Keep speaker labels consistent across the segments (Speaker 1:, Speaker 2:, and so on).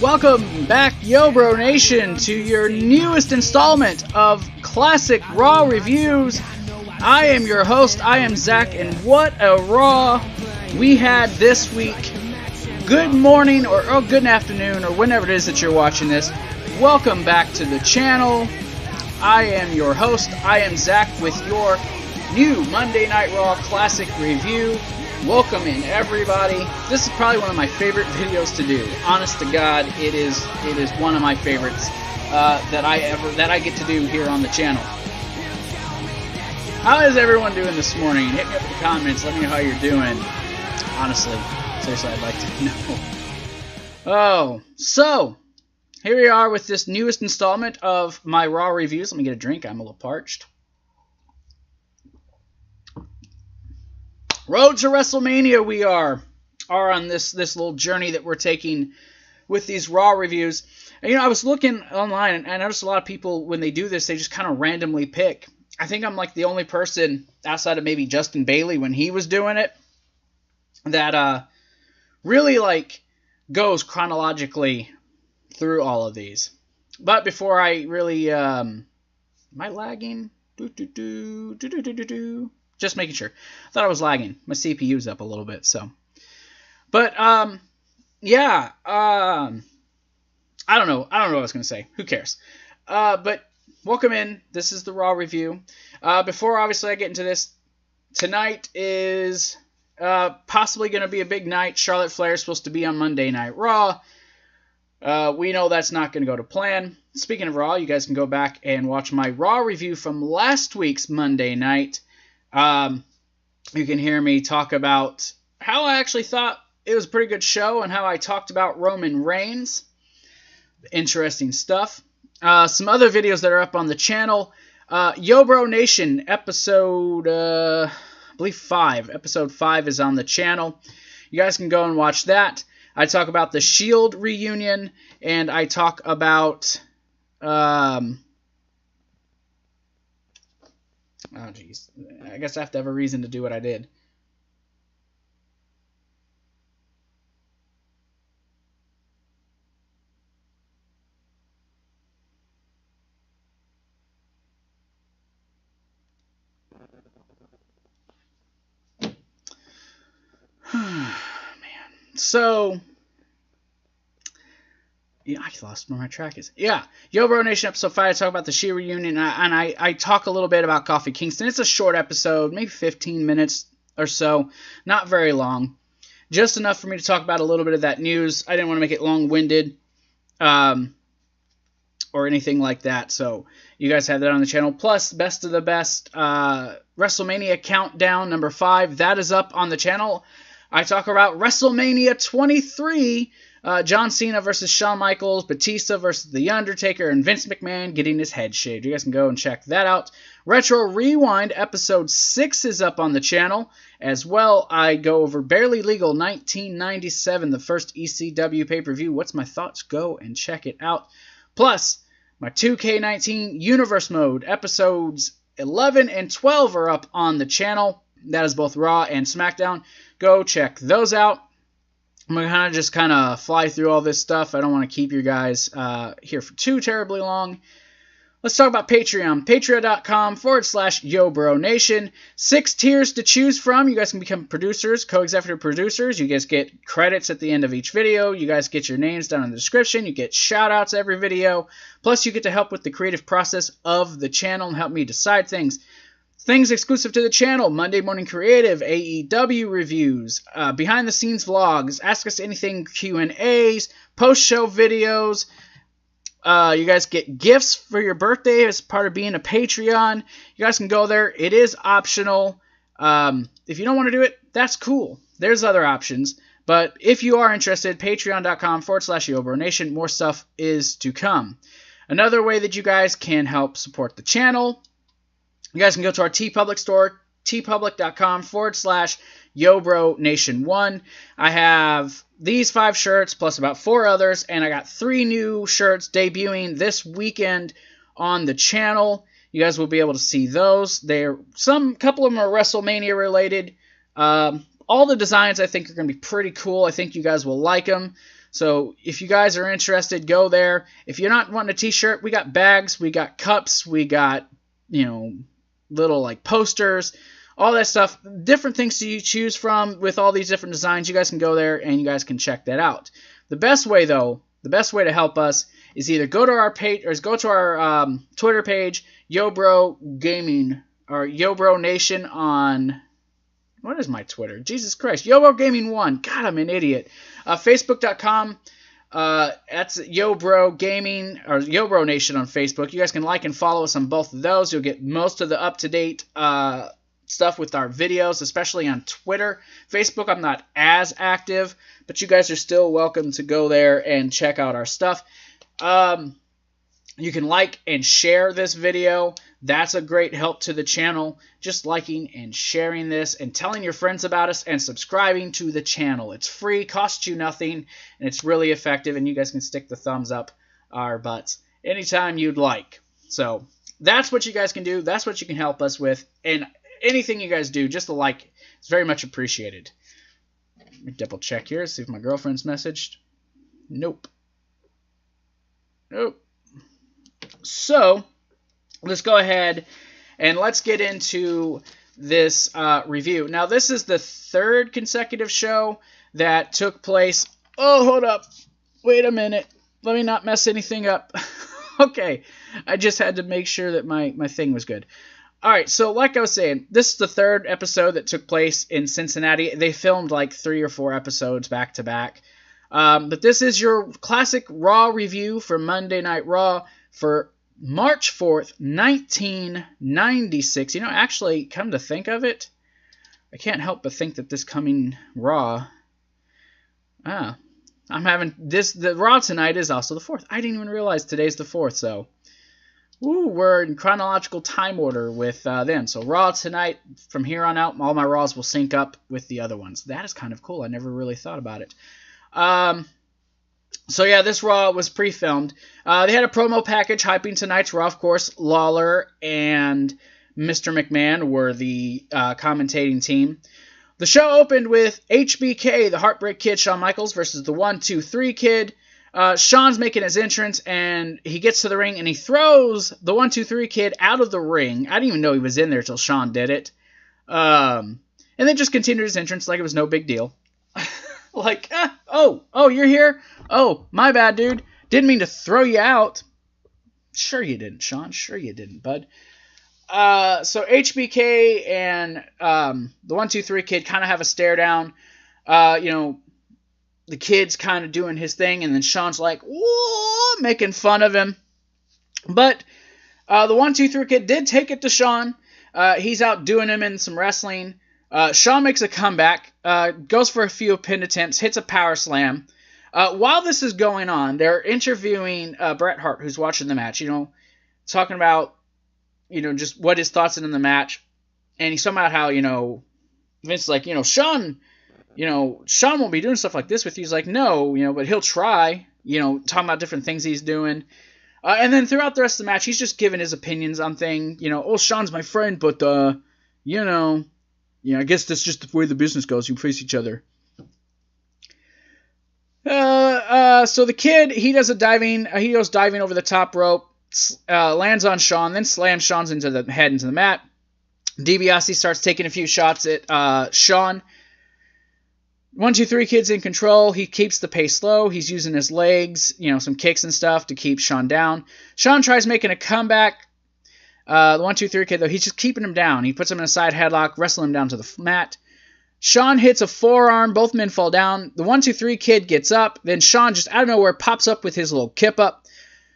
Speaker 1: Welcome back, Yo Bro Nation, to your newest installment of Classic Raw Reviews. I am your host, I am Zach, and what a Raw we had this week. Good morning, or good afternoon, or whenever it is that you're watching this. Welcome back to the channel. I am your host, I am Zach, with your new Monday Night Raw Classic Review. Welcome in, everybody. This is probably one of my favorite videos to do. Honest to God, it is one of my favorites that I get to do here on the channel. How is everyone doing this morning? Hit me up in the comments. Let me know how you're doing. Honestly, seriously, I'd like to know. Oh, so here we are with this newest installment of my Raw reviews. Let me get a drink. I'm a little parched. Road to WrestleMania we are on this little journey that we're taking with these Raw reviews. And, I was looking online, and I noticed a lot of people, when they do this, they just kind of randomly pick. I think I'm like the only person, outside of maybe Justin Bailey when he was doing it, that really like goes chronologically through all of these. But before I really, am I lagging? Just making sure. I thought I was lagging. My CPU's up a little bit, so. But, yeah. I don't know. I don't know what I was going to say. Who cares? But welcome in. This is the Raw review. Before, obviously, I get into this, tonight is possibly going to be a big night. Charlotte Flair is supposed to be on Monday Night Raw. We know that's not going to go to plan. Speaking of Raw, you guys can go back and watch my Raw review from last week's Monday night. You can hear me talk about how I actually thought it was a pretty good show and how I talked about Roman Reigns. Interesting stuff. Some other videos that are up on the channel. Yo Bro Nation episode, I believe 5. Episode 5 is on the channel. You guys can go and watch that. I talk about the Shield reunion, and I talk about, oh, jeez. I guess I have to have a reason to do what I did. Man. So, yeah, I lost where my track is. Yeah, Yo Bro Nation episode 5, I talk about the Shield reunion, and I talk a little bit about Kofi Kingston. It's a short episode, maybe 15 minutes or so, not very long. Just enough for me to talk about a little bit of that news. I didn't want to make it long-winded or anything like that, so you guys have that on the channel. Plus, Best of the Best WrestleMania Countdown number 5, that is up on the channel. I talk about WrestleMania 23, John Cena versus Shawn Michaels, Batista versus The Undertaker, and Vince McMahon getting his head shaved. You guys can go and check that out. Retro Rewind episode 6 is up on the channel. As well, I go over Barely Legal 1997, the first ECW pay-per-view. What's my thoughts? Go and check it out. Plus, my 2K19 Universe Mode episodes 11 and 12 are up on the channel. That is both Raw and SmackDown. Go check those out. I'm going to just kind of fly through all this stuff. I don't want to keep you guys here for too terribly long. Let's talk about Patreon. Patreon.com/YoBroNation. 6 tiers to choose from. You guys can become producers, co-executive producers. You guys get credits at the end of each video. You guys get your names down in the description. You get shout-outs every video. Plus, you get to help with the creative process of the channel and help me decide things. Things exclusive to the channel: Monday Morning Creative, AEW reviews, behind-the-scenes vlogs, Ask Us Anything Q&As, post-show videos. You guys get gifts for your birthday as part of being a Patreon. You guys can go there. It is optional. If you don't want to do it, that's cool. There's other options. But if you are interested, patreon.com/YoBroNation. More stuff is to come. Another way that you guys can help support the channel, you guys can go to our TeePublic store, teepublic.com/YoBroNation1. I have these 5 shirts plus about 4 others, and I got 3 new shirts debuting this weekend on the channel. You guys will be able to see those. Couple of them are WrestleMania related. All the designs I think are going to be pretty cool. I think you guys will like them. So if you guys are interested, go there. If you're not wanting a t-shirt, we got bags, we got cups, we got, you know, little like posters, all that stuff. Different things to choose from with all these different designs. You guys can go there and you guys can check that out. The best way, though, the best way to help us is either go to our page or go to our Twitter page, YoBro Gaming, or YoBro Nation on... What is my Twitter? Jesus Christ. YoBro Gaming 1. God, I'm an idiot. Facebook.com. That's YoBro Gaming, or YoBro Nation on Facebook. You guys can like and follow us on both of those. You'll get most of the up-to-date stuff with our videos, especially on Twitter. Facebook, I'm not as active, but you guys are still welcome to go there and check out our stuff. You can like and share this video. That's a great help to the channel. Just liking and sharing this and telling your friends about us and subscribing to the channel. It's free, costs you nothing, and it's really effective, and you guys can stick the thumbs up our butts anytime you'd like. So that's what you guys can do. That's what you can help us with. And anything you guys do, just a like, it's very much appreciated. Let me double check here, see if my girlfriend's messaged. Nope. Nope. So let's go ahead and let's get into this review. Now, this is the third consecutive show that took place. Oh, hold up. Wait a minute. Let me not mess anything up. Okay. I just had to make sure that my thing was good. All right. So like I was saying, this is the third episode that took place in Cincinnati. They filmed like 3 or 4 episodes back to back. But this is your classic Raw review for Monday Night Raw for March 4th, 1996. You know, actually, come to think of it, I can't help but think that this coming Raw, I'm having this, the Raw tonight is also the 4th. I didn't even realize today's the 4th, so, we're in chronological time order with them. So Raw tonight, from here on out, all my Raws will sync up with the other ones. That is kind of cool. I never really thought about it. So yeah, this Raw was pre-filmed. They had a promo package hyping tonight's Raw. Of course, Lawler and Mr. McMahon were the commentating team. The show opened with HBK, the Heartbreak Kid, Shawn Michaels, versus the 1-2-3 Kid. Shawn's making his entrance, and he gets to the ring, and he throws the 1-2-3 Kid out of the ring. I didn't even know he was in there till Shawn did it. And then just continued his entrance like it was no big deal. Like, oh, you're here? Oh, my bad, dude. Didn't mean to throw you out. Sure you didn't, Shawn. Sure you didn't, bud. So HBK and the 1-2-3 Kid kind of have a stare down. You know, the Kid's kind of doing his thing, and then Shawn's like, whoa, making fun of him. But the 1-2-3 Kid did take it to Shawn. He's out doing him in some wrestling. Shawn makes a comeback, goes for a few pin attempts, hits a power slam. While this is going on, they're interviewing Bret Hart, who's watching the match, you know, talking about, you know, just what his thoughts in the match. And he's talking about how, you know, Vince's like, you know, Shawn won't be doing stuff like this with you. He's like, no, you know, but he'll try, you know, talking about different things he's doing. And then throughout the rest of the match, he's just giving his opinions on things. You know, oh, Shawn's my friend, but, you know, I guess that's just the way the business goes. You face each other. So the Kid, he does a diving. He goes diving over the top rope, lands on Shawn, then slams Shawn's into the mat. DiBiase starts taking a few shots at Shawn. 1-2-3 Kid's in control. He keeps the pace slow. He's using his legs, you know, some kicks and stuff to keep Shawn down. Shawn tries making a comeback. The 1-2-3 Kid, though, he's just keeping him down. He puts him in a side headlock, wrestling him down to the mat. Shawn hits a forearm. Both men fall down. The 1-2-3 Kid gets up. Then Shawn, just out of nowhere, pops up with his little kip up.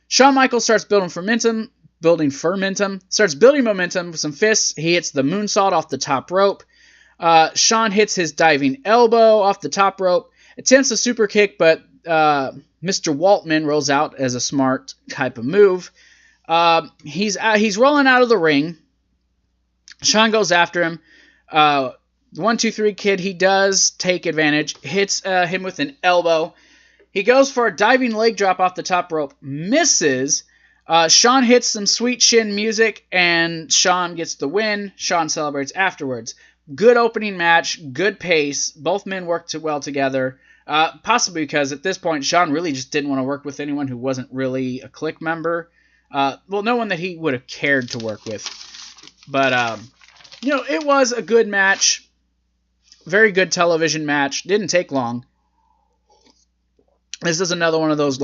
Speaker 1: Shawn Michaels starts building momentum. Starts building momentum with some fists. He hits the moonsault off the top rope. Shawn hits his diving elbow off the top rope. Attempts a super kick, but Mr. Waltman rolls out as a smart type of move. He's rolling out of the ring. Shawn goes after him. The 1-2-3 Kid, he does take advantage. Hits him with an elbow. He goes for a diving leg drop off the top rope. Misses. Shawn hits some sweet shin music, and Shawn gets the win. Shawn celebrates afterwards. Good opening match. Good pace. Both men worked well together. Possibly because at this point, Sean really just didn't want to work with anyone who wasn't really a Clique member. Well, no one that he would have cared to work with. But, it was a good match. Very good television match. Didn't take long. This is another one of those,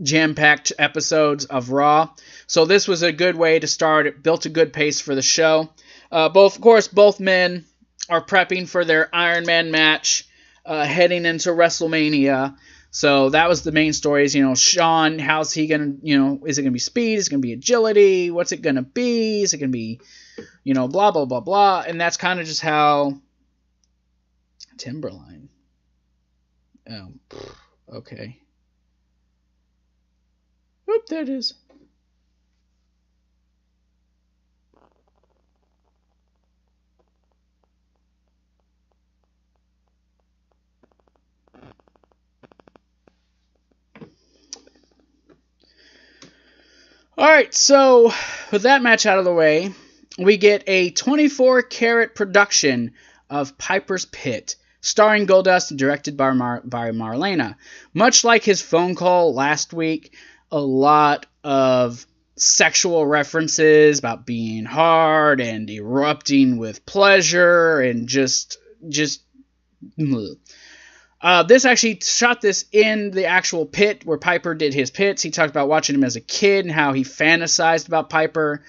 Speaker 1: jam-packed episodes of Raw. So this was a good way to start. It built a good pace for the show. Both men are prepping for their Iron Man match, heading into WrestleMania. So that was the main story is, Sean, how's he going to, is it going to be speed? Is it going to be agility? What's it going to be? Is it going to be, blah, blah, blah, blah. And that's kind of just how Timberline. Oh, okay. Oop, there it is. Alright, so with that match out of the way, we get a 24-karat production of Piper's Pit, starring Goldust and directed by Marlena. Much like his phone call last week, a lot of sexual references about being hard and erupting with pleasure and just this actually shot this in the actual pit where Piper did his pits. He talked about watching him as a kid and how he fantasized about Piper.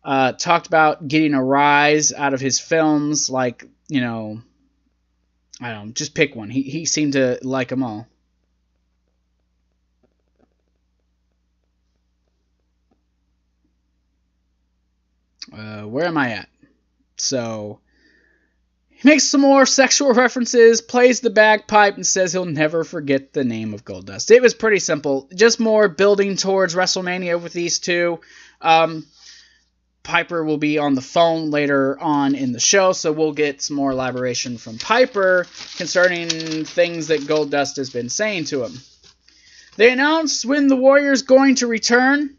Speaker 1: Talked about getting a rise out of his films, I don't know, just pick one. He seemed to like them all. Where am I at? So he makes some more sexual references, plays the bagpipe, and says he'll never forget the name of Goldust. It was pretty simple. Just more building towards WrestleMania with these two. Piper will be on the phone later on in the show, so we'll get some more elaboration from Piper concerning things that Goldust has been saying to him. They announce when the Warrior's going to return.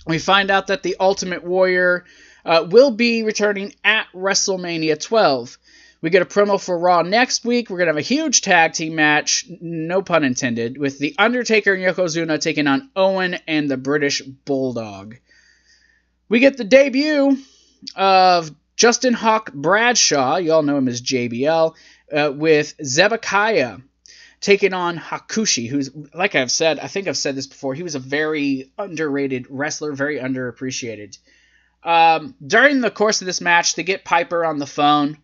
Speaker 1: We find out that the Ultimate Warrior will be returning at WrestleMania 12. We get a promo for Raw next week. We're going to have a huge tag team match, no pun intended, with The Undertaker and Yokozuna taking on Owen and the British Bulldog. We get the debut of Justin Hawk Bradshaw, you all know him as JBL, with Zebekiah taking on Hakushi, who's, like I've said, I think I've said this before, he was a very underrated wrestler, very underappreciated. During the course of this match, they get Piper on the phone,